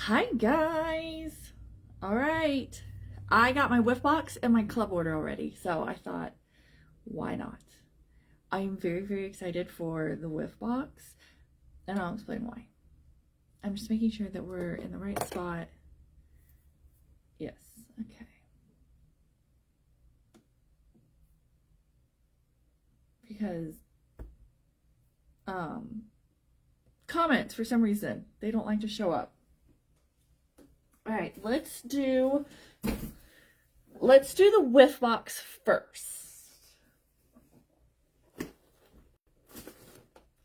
Hi guys! Alright, I got my Whiffbox and my club order already, so I thought, why not? I am very excited for the Whiffbox, and I'll explain why. I'm just making sure that we're in the right spot. Yes, okay. Because, comments, for some reason, they don't like to show up. Alright, let's do the Whiffbox first.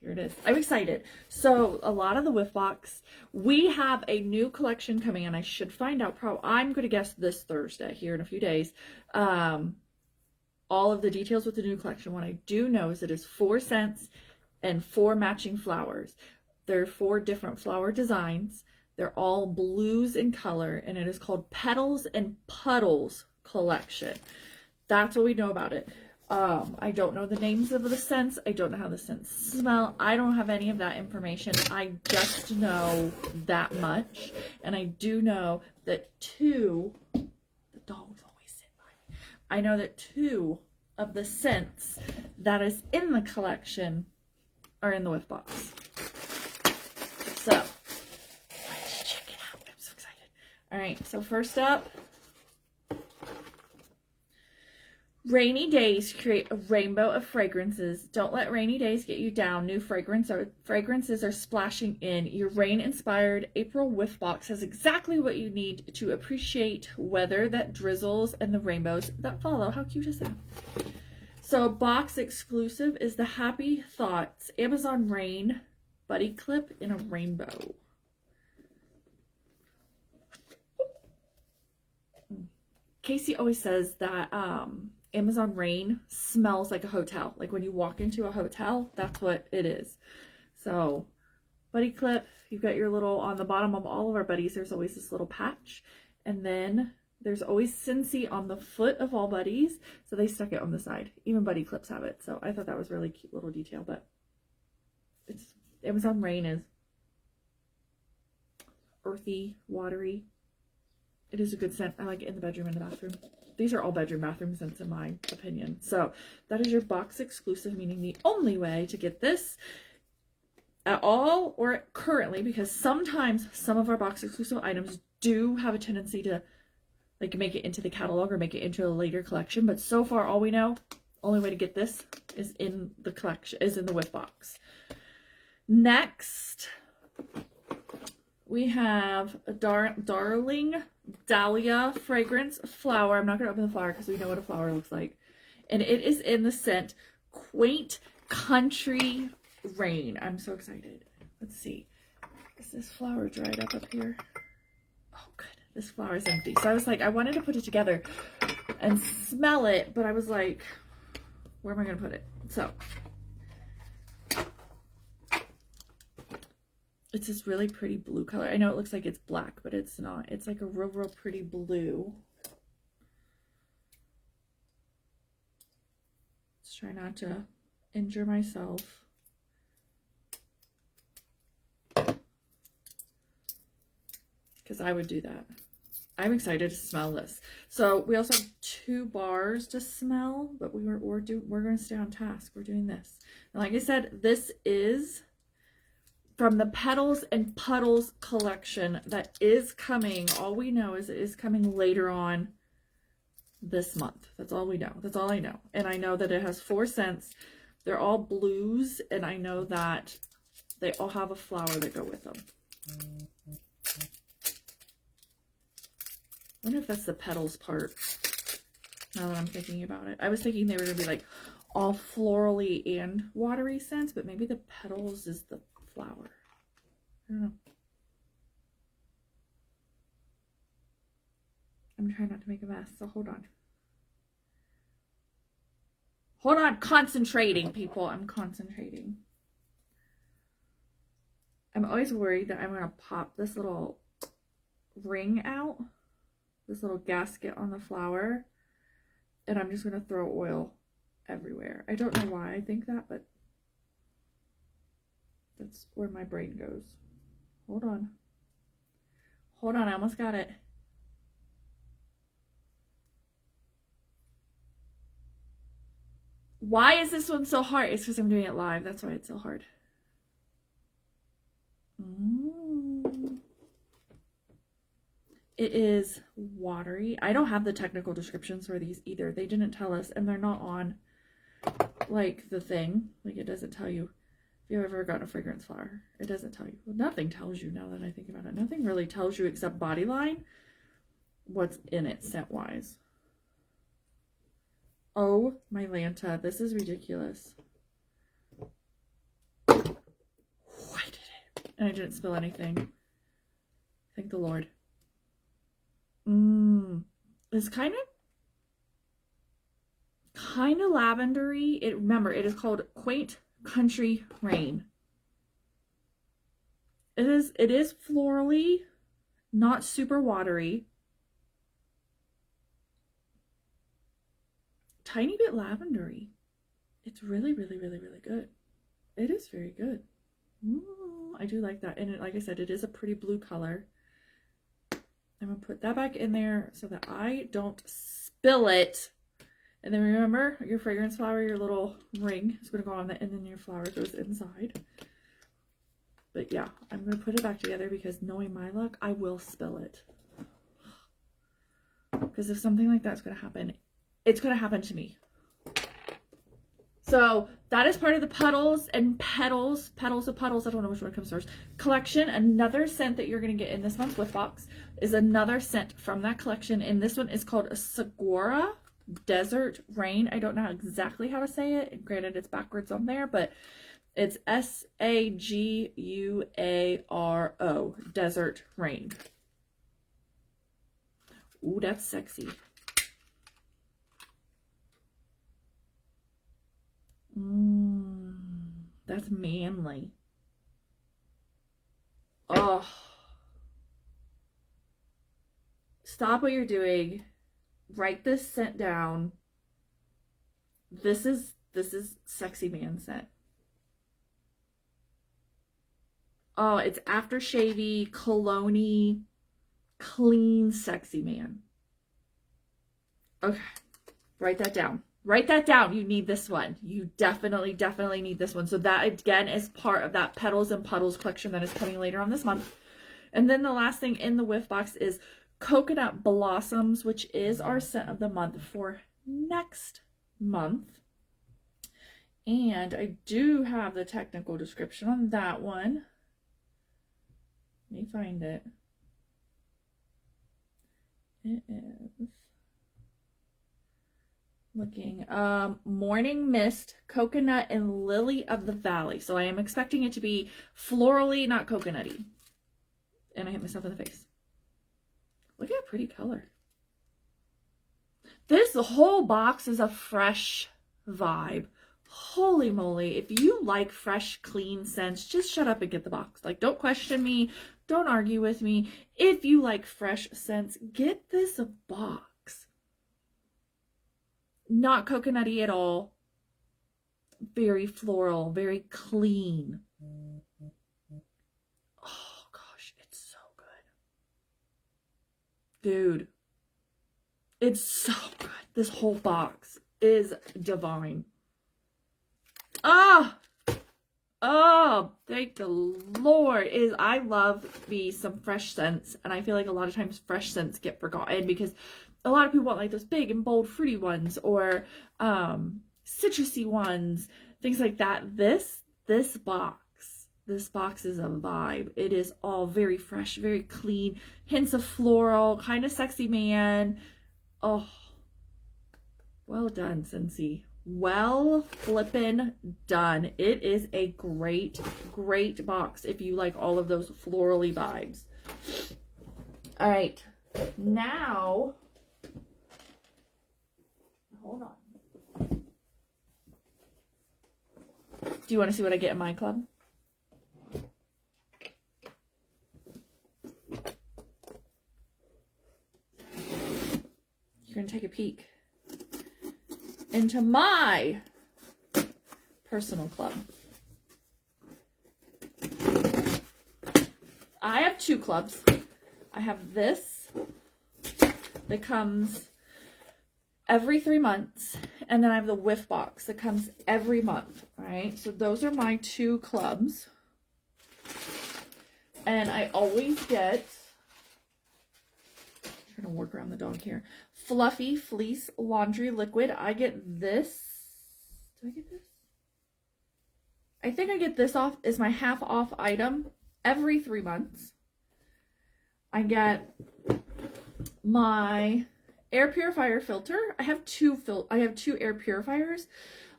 Here it is. I'm excited. So a lot of the Whiffbox, we have a new collection coming in. I should find out I'm going to guess this Thursday here in a few days. All of the details with the new collection. What I do know is it is 4 scents and 4 matching flowers. There are 4 different flower designs. They're all blues in color, and it is called Petals and Puddles collection. That's what we know about it. I don't know the names of the scents. I don't know how the scents smell. I don't have any of that information. I just know that much. And I do know that the dogs always sit by me. I know that 2 of the scents that is in the collection are in the Whiffbox. So, let's check it out. I'm so excited. All right, so first up, rainy days create a rainbow of fragrances. Don't let rainy days get you down. New fragrances are splashing in. Your rain-inspired April Whiffbox has exactly what you need to appreciate weather that drizzles and the rainbows that follow. How cute is that? So box exclusive is the Happy Thoughts Amazon Rain Buddy Clip in a rainbow. Casey always says that Amazon Rain smells like a hotel. Like when you walk into a hotel, that's what it is. So, buddy clip, you've got your little, on the bottom of all of our buddies, there's always this little patch. And then there's always Scentsy on the foot of all buddies. So they stuck it on the side. Even buddy clips have it. So I thought that was really cute little detail. But it's Amazon Rain is earthy, watery. It is a good scent. I like it in the bedroom and the bathroom. These are all bedroom bathroom scents in my opinion. So that is your box exclusive, meaning the only way to get this at all or currently, because sometimes some of our box exclusive items do have a tendency to like make it into the catalog or make it into a later collection. But so far, all we know, only way to get this is in the collection, is in the Whiffbox. Next, we have a Darling Dahlia fragrance flower. I'm not going to open the flower because we know what a flower looks like. And it is in the scent Quaint Country Rain. I'm so excited. Let's see. Is this flower dried up here? Oh, good. This flower is empty. So I was like, I wanted to put it together and smell it, but I was like, where am I going to put it? So it's this really pretty blue color. I know it looks like it's black, but it's not. It's like a real pretty blue. Let's try not to injure myself. Because I would do that. I'm excited to smell this. So we also have 2 bars to smell, but we're going to stay on task. We're doing this. And like I said, this is from the Petals and Puddles collection that is coming. All we know is it is coming later on this month. That's all we know. That's all I know. And I know that it has 4 scents. They're all blues, and I know that they all have a flower that go with them. I wonder if that's the petals part, now that I'm thinking about it. I was thinking they were going to be like all florally and watery scents, but maybe the petals is the flower. I don't know. I'm trying not to make a mess, so hold on. Hold on, concentrating, people. I'm concentrating. I'm always worried that I'm going to pop this little ring out, this little gasket on the flower, and I'm just going to throw oil everywhere. I don't know why I think that, but that's where my brain goes. Hold on. Hold on, I almost got it. Why is this one so hard? It's because I'm doing it live. That's why it's so hard. It is watery. I don't have the technical descriptions for these either. They didn't tell us, and they're not on like the thing. Like it doesn't tell you if you've ever gotten a fragrance flower. It doesn't tell you. Well, nothing tells you now that I think about it. Nothing really tells you except body line what's in it scent wise. Oh my Lanta, this is ridiculous. I did it. And I didn't spill anything. Thank the Lord. It's kind of lavendery. Remember, it is called Quaint Country Rain. It is florally, not super watery. Tiny bit lavendery. It's really, really, really, really good. It is very good. I do like that. And like I said, it is a pretty blue color. I'm going to put that back in there so that I don't spill it. And then remember, your fragrance flower, your little ring is going to go on that, and then your flower goes inside. But yeah, I'm going to put it back together because knowing my luck, I will spill it. Because if something like that's going to happen, it's going to happen to me. So that is part of the Petals and Petals of Puddles, I don't know which one comes first, collection. Another scent that you're going to get in this month's Whiffbox is another scent from that collection. And this one is called Saguaro Desert Rain. I don't know exactly how to say it. And granted, it's backwards on there, but it's Saguaro, Desert Rain. Ooh, that's sexy. That's manly. Oh. Stop what you're doing. Write this scent down. This is sexy man scent. Oh, it's aftershavey, cologne-y, clean, sexy man. Okay. Write that down. Write that down. You need this one. You definitely need this one. So that, again, is part of that Petals and Puddles collection that is coming later on this month. And then the last thing in the Whiffbox is Coconut Blossoms, which is our scent of the month for next month. And I do have the technical description on that one. Let me find it. It is looking Morning Mist, Coconut, and Lily of the Valley. So I am expecting it to be florally, not coconutty. And I hit myself in the face. Look at that pretty color. The whole box is a fresh vibe. Holy moly. If you like fresh, clean scents, just shut up and get the box. Like, don't question me. Don't argue with me. If you like fresh scents, get this box. Not coconutty at all. Very floral, very clean. Oh gosh, it's so good. Dude, it's so good. This whole box is divine. Oh, thank the Lord. I love me some fresh scents, and I feel like a lot of times fresh scents get forgotten because a lot of people want like those big and bold fruity ones or citrusy ones, things like that. This box is a vibe. It is all very fresh, very clean, hints of floral, kind of sexy man. Oh, well done, Scentsy. Well flippin' done. It is a great box if you like all of those florally vibes. All right, now, hold on. Do you want to see what I get in my club? You're going to take a peek into my personal club. I have two clubs. I have this that comes every 3 months, and then I have the Whiffbox that comes every month, right? So those are my 2 clubs. And I always get, I'm trying to work around the dog here, Fluffy Fleece Laundry Liquid. I get this. Do I get this? I think I get this off as my half off item every 3 months. I get my air purifier filter. I have two air purifiers.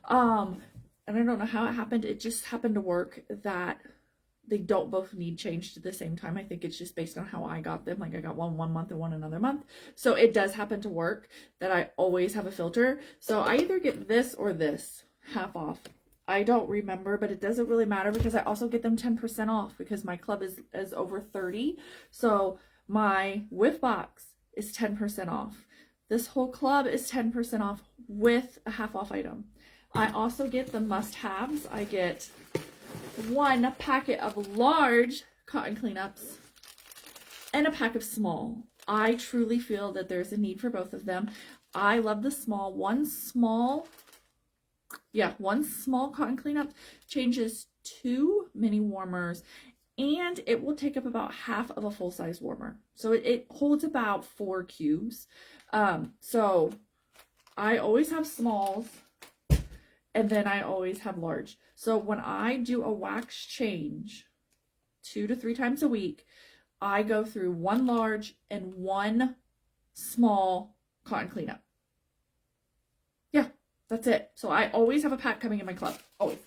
And I don't know how it happened. It just happened to work that they don't both need changed at the same time. I think it's just based on how I got them. Like I got one month and one another month. So it does happen to work that I always have a filter. So I either get this or this half off. I don't remember, but it doesn't really matter because I also get them 10% off because my club is over 30. So my Whiffbox is 10% off. This whole club is 10% off with a half off item. I also get the must-haves. I get 1 packet of large cotton cleanups and a pack of small. I truly feel that there's a need for both of them. I love the small. One small cotton cleanup changes 2 mini warmers, and it will take up about half of a full-size warmer. So it holds about 4 cubes. So I always have smalls, and then I always have large. So when I do a wax change 2 to 3 times a week, I go through 1 large and 1 small cotton cleanup. Yeah, that's it. So I always have a pack coming in my club. Always.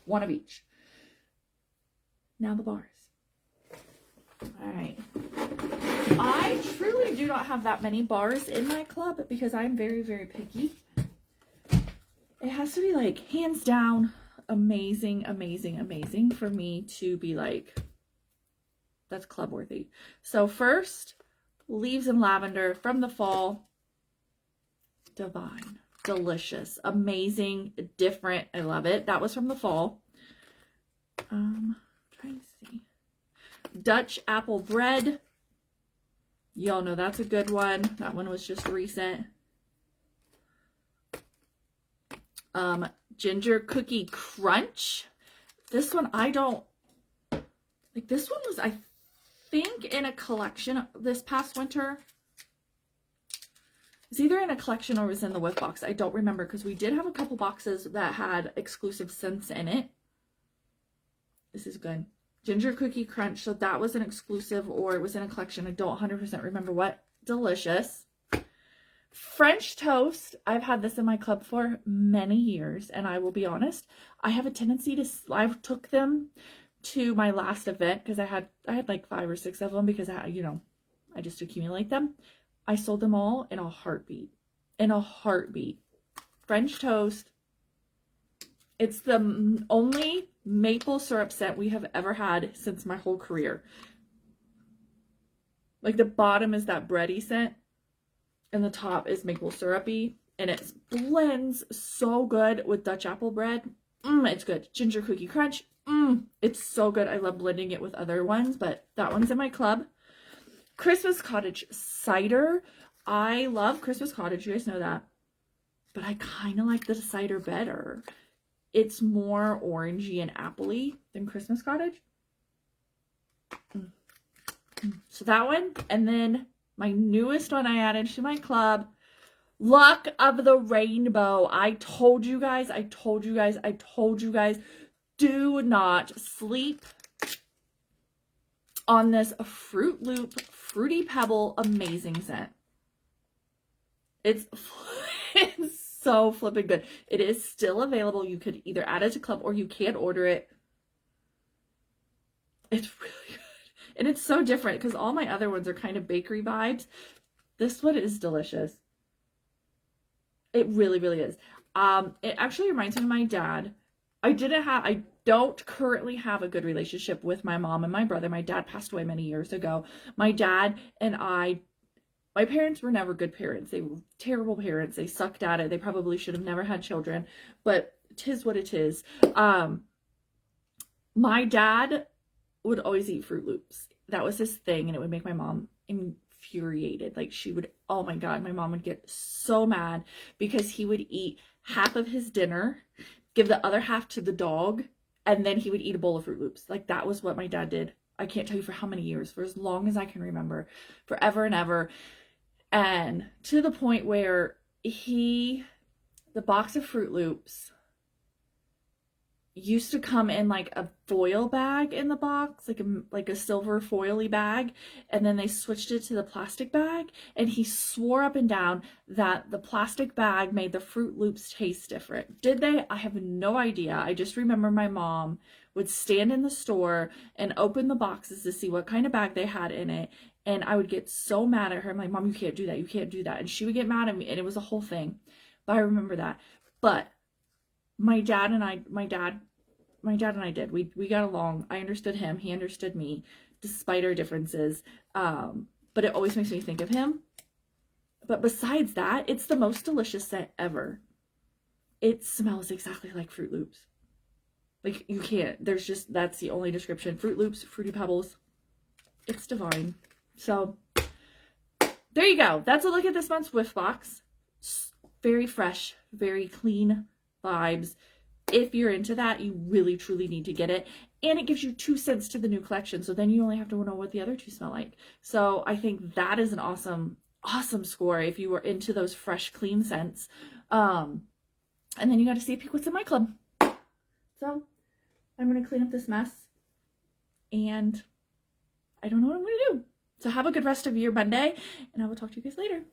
1 of each. Now the bars. All right. I truly do not have that many bars in my club because I'm very, very picky. It has to be like hands down amazing, amazing, amazing for me to be like, that's club worthy. So first, Leaves and Lavender from the fall. Divine, delicious, amazing, different. I love it. That was from the fall. Trying to see. Dutch Apple Bread. Y'all know that's a good one. That one was just recent. Ginger Cookie Crunch. This one I don't like. This one was, I think, in a collection this past winter. It's either in a collection or was in the Whiffbox. I don't remember because we did have a couple boxes that had exclusive scents in it. This is good. Ginger Cookie Crunch. So that was an exclusive or it was in a collection. I don't 100% remember what. Delicious. French toast. I've had this in my club for many years, and I will be honest, I have a tendency to, I took them to my last event because I had like 5 or 6 of them because I just accumulate them. I sold them all in a heartbeat. In a heartbeat. French toast. It's the only maple syrup scent we have ever had since my whole career. Like the bottom is that bready scent. And the top is maple syrupy, and it blends so good with Dutch apple bread. It's good. Ginger Cookie Crunch. It's so good. I love blending it with other ones, but that one's in my club. Christmas Cottage cider. I love Christmas Cottage. You guys know that. But I kind of like the cider better. It's more orangey and appley than Christmas Cottage. So that one, and then my newest one I added to my club, Luck of the Rainbow. I told you guys, do not sleep on this Fruit Loop Fruity Pebble amazing scent. It's so flipping good. It is still available. You could either add it to club or you can order it. It's really good. And it's so different because all my other ones are kind of bakery vibes. This one is delicious. It really, really is. It actually reminds me of my dad. I don't currently have a good relationship with my mom and my brother. My dad passed away many years ago. My dad and my parents were never good parents. They were terrible parents. They sucked at it. They probably should have never had children, but 'tis what it is. My dad would always eat Fruit Loops. that was his thing, and it would make my mom infuriated. Like, she would, oh my God, my mom would get so mad because he would eat half of his dinner, give the other half to the dog, and then he would eat a bowl of Fruit Loops. Like, that was what my dad did. I can't tell you for how many years, for as long as I can remember, forever and ever. And to the point where the box of Fruit Loops used to come in like a foil bag in the box, like a silver foily bag, and then they switched it to the plastic bag, and he swore up and down that the plastic bag made the Fruit Loops taste different. Did they? I have no idea. I just remember my mom would stand in the store and open the boxes to see what kind of bag they had in it, and I would get so mad at her. I'm like, Mom, you can't do that, you can't do that. And she would get mad at me, and it was a whole thing. But I remember that. But my dad and I did. We got along. I understood him. He understood me, despite our differences. But it always makes me think of him. But besides that, it's the most delicious scent ever. It smells exactly like Fruit Loops. Like, you can't. That's the only description. Fruit Loops, Fruity Pebbles. It's divine. So, there you go. That's a look at this month's Whiffbox. Very fresh, very clean vibes. If you're into that, you really truly need to get it. And it gives you 2 scents to the new collection, so then you only have to know what the other 2 smell like. So I think that is an awesome score if you were into those fresh, clean scents. And then you got to see a peek what's in my club. So I'm going to clean up this mess, and I don't know what I'm going to do. So have a good rest of your Monday, and I will talk to you guys later.